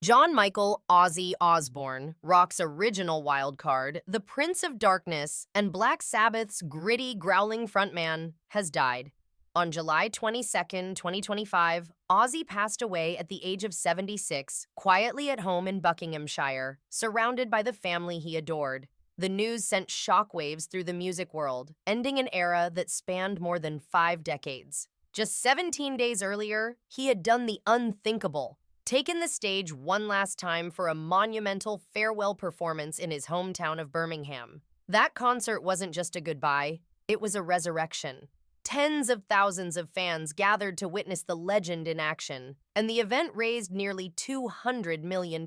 John Michael Ozzy Osbourne, rock's original wildcard, the Prince of Darkness, and Black Sabbath's gritty, growling frontman, has died. On July 22nd, 2025, Ozzy passed away at the age of 76, quietly at home in Buckinghamshire, surrounded by the family he adored. The news sent shockwaves through the music world, ending an era that spanned more than 5 decades. Just 17 days earlier, he had done the unthinkable, taken the stage one last time for a monumental farewell performance in his hometown of Birmingham. That concert wasn't just a goodbye, it was a resurrection. Tens of thousands of fans gathered to witness the legend in action, and the event raised nearly $200 million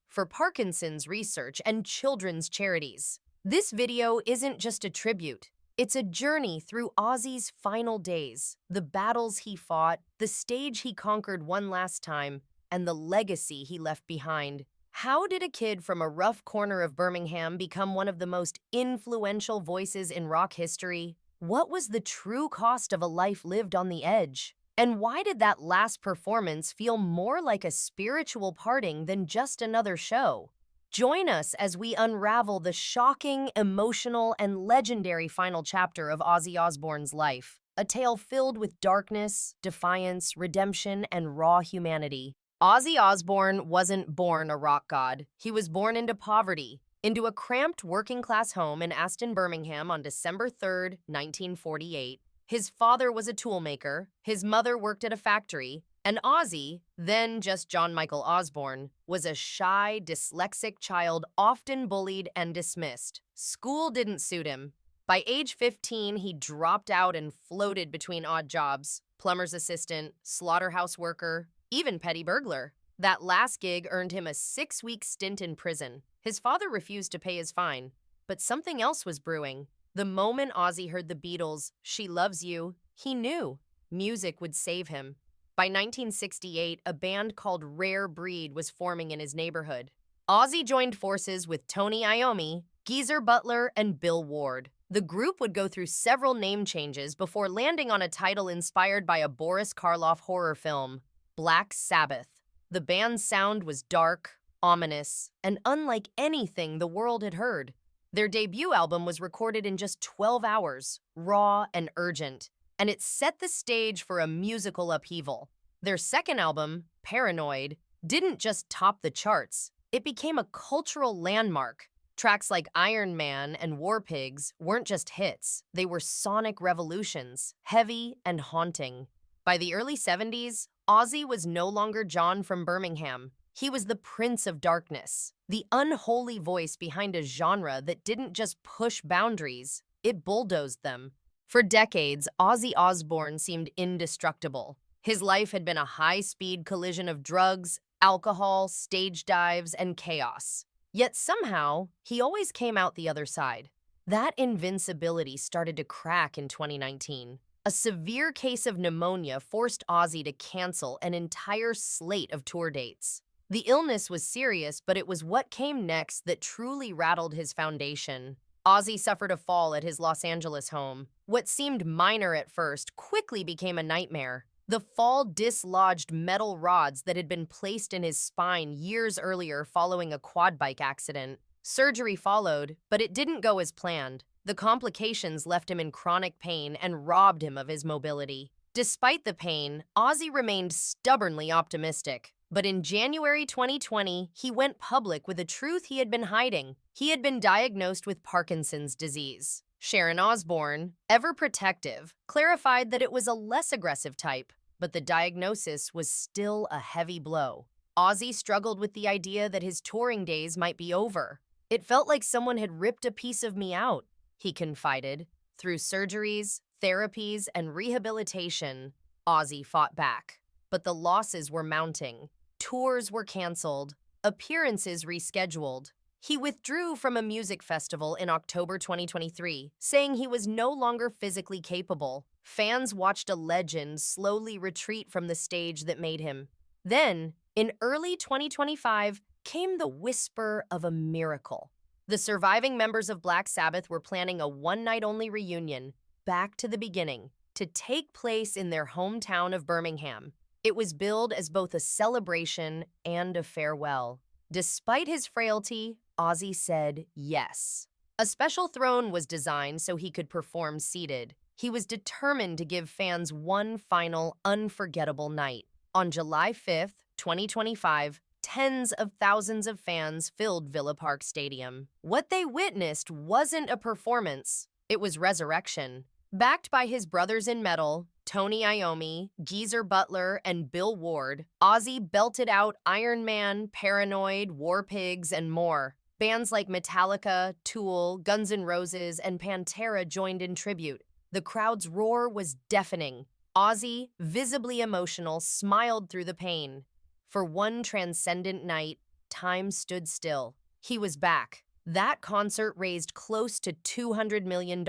for Parkinson's research and children's charities. This video isn't just a tribute. It's a journey through Ozzy's final days, the battles he fought, the stage he conquered one last time, and the legacy he left behind. How did a kid from a rough corner of Birmingham become one of the most influential voices in rock history? What was the true cost of a life lived on the edge? And why did that last performance feel more like a spiritual parting than just another show? Join us as we unravel the shocking, emotional, and legendary final chapter of Ozzy Osbourne's life, a tale filled with darkness, defiance, redemption, and raw humanity. Ozzy Osbourne wasn't born a rock god. He was born into poverty, into a cramped working-class home in Aston, Birmingham on December 3rd, 1948. His father was a toolmaker, his mother worked at a factory, and Ozzy, then just John Michael Osbourne, was a shy, dyslexic child often bullied and dismissed. School didn't suit him. By age 15, he dropped out and floated between odd jobs: plumber's assistant, slaughterhouse worker, even petty burglar. That last gig earned him a 6-week stint in prison. His father refused to pay his fine, but something else was brewing. The moment Ozzy heard the Beatles' "She Loves You," he knew music would save him. By 1968, a band called Rare Breed was forming in his neighborhood. Ozzy joined forces with Tony Iommi, Geezer Butler, and Bill Ward. The group would go through several name changes before landing on a title inspired by a Boris Karloff horror film, Black Sabbath. The band's sound was dark, ominous, and unlike anything the world had heard. Their debut album was recorded in just 12 hours, raw and urgent, and it set the stage for a musical upheaval. Their second album, Paranoid, didn't just top the charts, it became a cultural landmark. Tracks like Iron Man and War Pigs weren't just hits, they were sonic revolutions, heavy and haunting. By the early 70s, Ozzy was no longer John from Birmingham. He was the Prince of Darkness, the unholy voice behind a genre that didn't just push boundaries, it bulldozed them. For decades, Ozzy Osbourne seemed indestructible. His life had been a high-speed collision of drugs, alcohol, stage dives, and chaos. Yet somehow, he always came out the other side. That invincibility started to crack in 2019. A severe case of pneumonia forced Ozzy to cancel an entire slate of tour dates. The illness was serious, but it was what came next that truly rattled his foundation. Ozzy suffered a fall at his Los Angeles home. What seemed minor at first quickly became a nightmare. The fall dislodged metal rods that had been placed in his spine years earlier following a quad bike accident. Surgery followed, but it didn't go as planned. The complications left him in chronic pain and robbed him of his mobility. Despite the pain, Ozzy remained stubbornly optimistic. But in January 2020, he went public with a truth he had been hiding. He had been diagnosed with Parkinson's disease. Sharon Osbourne, ever protective, clarified that it was a less aggressive type, but the diagnosis was still a heavy blow. Ozzy struggled with the idea that his touring days might be over. "It felt like someone had ripped a piece of me out," he confided. Through surgeries, therapies, and rehabilitation, Ozzy fought back. But the losses were mounting. Tours were canceled, appearances rescheduled. He withdrew from a music festival in October 2023, saying he was no longer physically capable. Fans watched a legend slowly retreat from the stage that made him. Then, in early 2025, came the whisper of a miracle. The surviving members of Black Sabbath were planning a one-night-only reunion, back to the beginning, to take place in their hometown of Birmingham. It was billed as both a celebration and a farewell. Despite his frailty, Ozzy said yes. A special throne was designed so he could perform seated. He was determined to give fans one final, unforgettable night. On July 5th, 2025, tens of thousands of fans filled Villa Park Stadium. What they witnessed wasn't a performance, it was resurrection. Backed by his brothers in metal, Tony Iommi, Geezer Butler, and Bill Ward, Ozzy belted out Iron Man, Paranoid, War Pigs, and more. Bands like Metallica, Tool, Guns N' Roses, and Pantera joined in tribute. The crowd's roar was deafening. Ozzy, visibly emotional, smiled through the pain. For one transcendent night, time stood still. He was back. That concert raised close to $200 million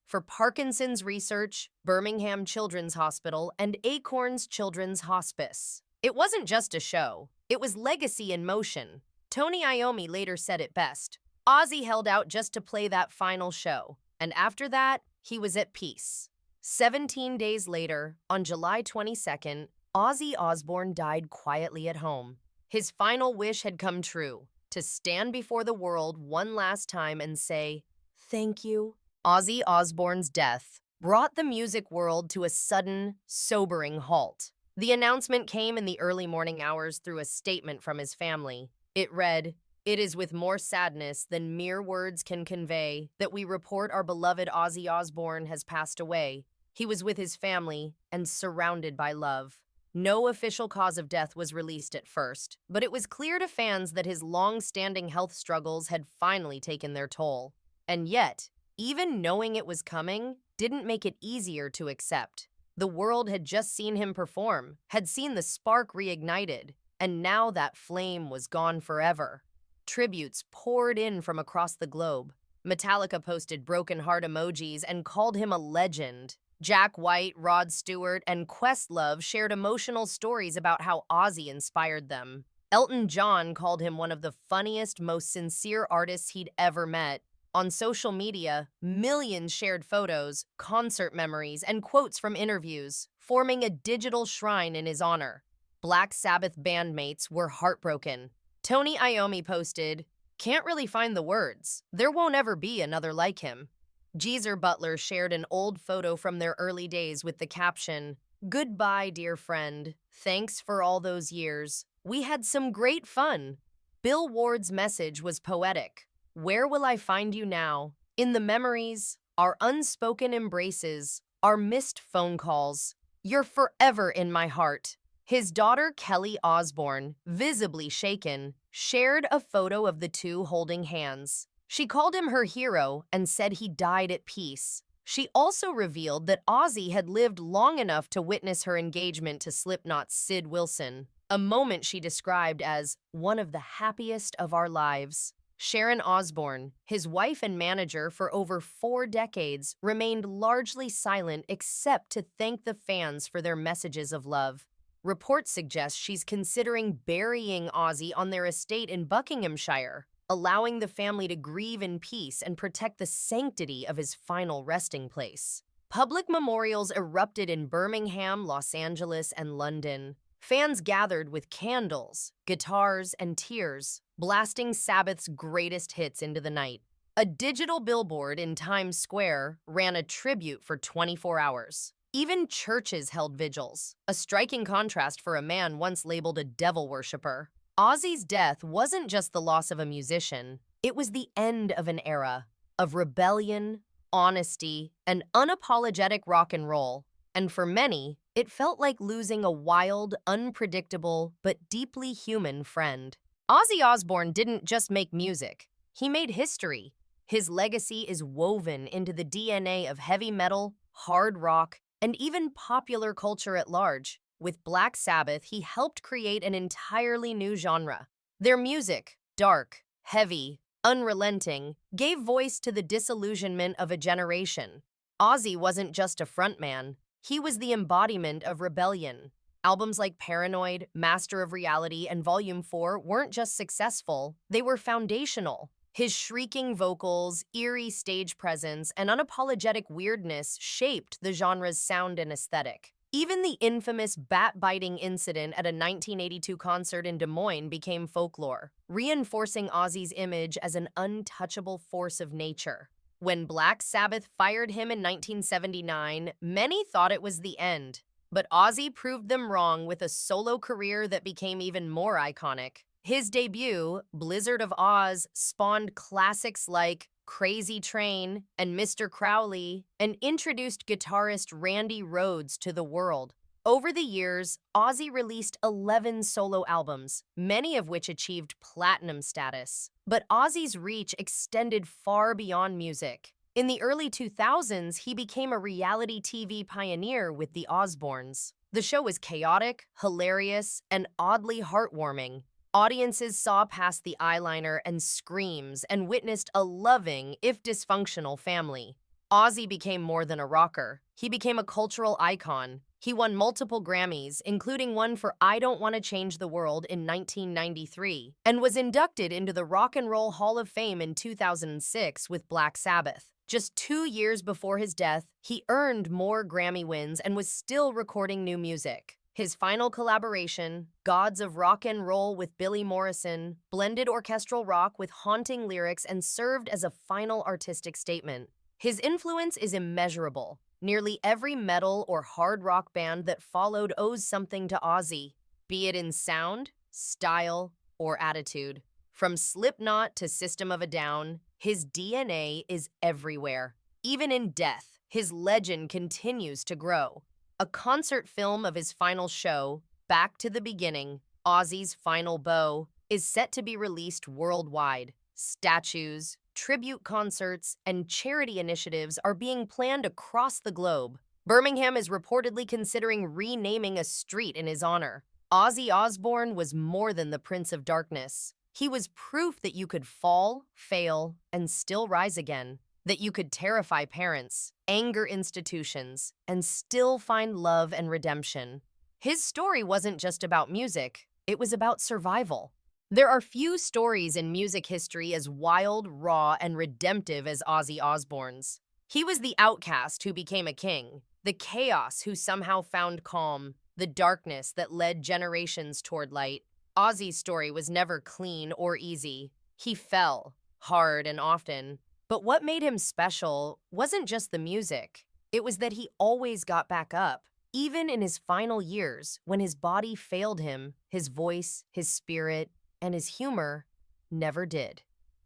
for Parkinson's Research, Birmingham Children's Hospital, and Acorns Children's Hospice. It wasn't just a show, it was legacy in motion. Tony Iommi later said it best. Ozzy held out just to play that final show, and after that, he was at peace. 17 days later, on July 22nd, Ozzy Osbourne died quietly at home. His final wish had come true, to stand before the world one last time and say, "Thank you." Ozzy Osbourne's death brought the music world to a sudden, sobering halt. The announcement came in the early morning hours through a statement from his family. It read, "It is with more sadness than mere words can convey that we report our beloved Ozzy Osbourne has passed away. He was with his family and surrounded by love." No official cause of death was released at first, but it was clear to fans that his long-standing health struggles had finally taken their toll. And yet, even knowing it was coming didn't make it easier to accept. The world had just seen him perform, had seen the spark reignited, and now that flame was gone forever. Tributes poured in from across the globe. Metallica posted broken heart emojis and called him a legend. Jack White, Rod Stewart, and Questlove shared emotional stories about how Ozzy inspired them. Elton John called him one of the funniest, most sincere artists he'd ever met. On social media, millions shared photos, concert memories, and quotes from interviews, forming a digital shrine in his honor. Black Sabbath bandmates were heartbroken. Tony Iommi posted, "Can't really find the words. There won't ever be another like him." Geezer Butler shared an old photo from their early days with the caption, "Goodbye, dear friend. Thanks for all those years. We had some great fun." Bill Ward's message was poetic. "Where will I find you now? In the memories, our unspoken embraces, our missed phone calls. You're forever in my heart." His daughter, Kelly Osbourne, visibly shaken, shared a photo of the two holding hands. She called him her hero and said he died at peace. She also revealed that Ozzy had lived long enough to witness her engagement to Slipknot's Sid Wilson, a moment she described as one of the happiest of our lives. Sharon Osbourne, his wife and manager for over 4 decades, remained largely silent except to thank the fans for their messages of love. Reports suggest she's considering burying Ozzy on their estate in Buckinghamshire, allowing the family to grieve in peace and protect the sanctity of his final resting place. Public memorials erupted in Birmingham, Los Angeles, and London. Fans gathered with candles, guitars, and tears, blasting Sabbath's greatest hits into the night. A digital billboard in Times Square ran a tribute for 24 hours. Even churches held vigils, a striking contrast for a man once labeled a devil worshiper. Ozzy's death wasn't just the loss of a musician, it was the end of an era of rebellion, honesty, and unapologetic rock and roll. And for many, it felt like losing a wild, unpredictable, but deeply human friend. Ozzy Osbourne didn't just make music, he made history. His legacy is woven into the DNA of heavy metal, hard rock, and even popular culture at large. With Black Sabbath, he helped create an entirely new genre. Their music, dark, heavy, unrelenting, gave voice to the disillusionment of a generation. Ozzy wasn't just a frontman, he was the embodiment of rebellion. Albums like Paranoid, Master of Reality, and Volume 4 weren't just successful, they were foundational. His shrieking vocals, eerie stage presence, and unapologetic weirdness shaped the genre's sound and aesthetic. Even the infamous bat-biting incident at a 1982 concert in Des Moines became folklore, reinforcing Ozzy's image as an untouchable force of nature. When Black Sabbath fired him in 1979, many thought it was the end. But Ozzy proved them wrong with a solo career that became even more iconic. His debut, Blizzard of Oz, spawned classics like Crazy Train and Mr. Crowley, and introduced guitarist Randy Rhoads to the world. Over the years, Ozzy released 11 solo albums, many of which achieved platinum status. But Ozzy's reach extended far beyond music. In the early 2000s, he became a reality TV pioneer with The Osbournes. The show was chaotic, hilarious, and oddly heartwarming. Audiences saw past the eyeliner and screams and witnessed a loving, if dysfunctional, family. Ozzy became more than a rocker. He became a cultural icon. He won multiple Grammys, including one for I Don't Want to Change the World in 1993, and was inducted into the Rock and Roll Hall of Fame in 2006 with Black Sabbath. Just 2 years before his death, he earned more Grammy wins and was still recording new music. His final collaboration, Gods of Rock and Roll with Billy Morrison, blended orchestral rock with haunting lyrics and served as a final artistic statement. His influence is immeasurable. Nearly every metal or hard rock band that followed owes something to Ozzy, be it in sound, style, or attitude. From Slipknot to System of a Down, his DNA is everywhere. Even in death, his legend continues to grow. A concert film of his final show, Back to the Beginning, Ozzy's Final Bow, is set to be released worldwide. Statues, tribute concerts, and charity initiatives are being planned across the globe. Birmingham is reportedly considering renaming a street in his honor. Ozzy Osbourne was more than the Prince of Darkness. He was proof that you could fall, fail, and still rise again. That you could terrify parents, anger institutions, and still find love and redemption. His story wasn't just about music, it was about survival. There are few stories in music history as wild, raw, and redemptive as Ozzy Osbourne's. He was the outcast who became a king, the chaos who somehow found calm, the darkness that led generations toward light. Ozzy's story was never clean or easy. He fell, hard and often. But what made him special wasn't just the music. It was that he always got back up. Even in his final years, when his body failed him, his voice, his spirit, and his humor never did.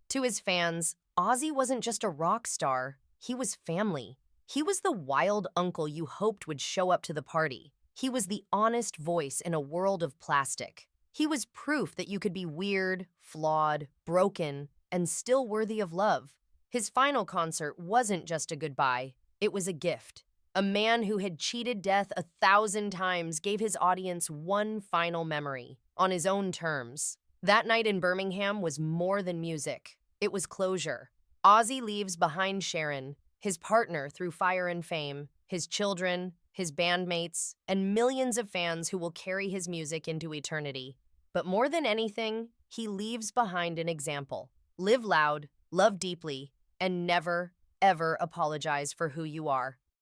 To his fans, Ozzy wasn't just a rock star, he was family. He was the wild uncle you hoped would show up to the party. He was the honest voice in a world of plastic. He was proof that you could be weird, flawed, broken, and still worthy of love. His final concert wasn't just a goodbye, it was a gift. A man who had cheated death 1,000 times gave his audience one final memory, on his own terms. That night in Birmingham was more than music. It was closure. Ozzy leaves behind Sharon, his partner through fire and fame, his children, his bandmates, and millions of fans who will carry his music into eternity. But more than anything, he leaves behind an example. Live loud, love deeply, and never, ever apologize for who you are.